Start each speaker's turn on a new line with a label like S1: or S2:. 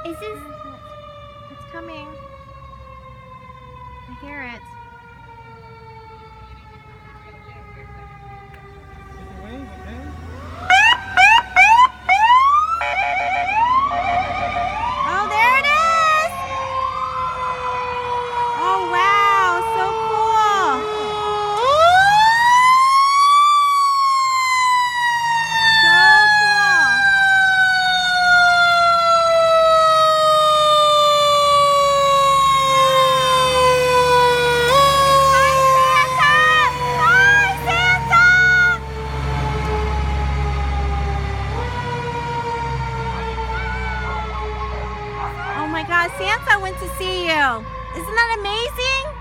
S1: Is this?
S2: It's coming. I hear it. Oh, there it is! Oh, wow, so cool. So cool. Oh my God, Santa went to see you. Isn't that amazing?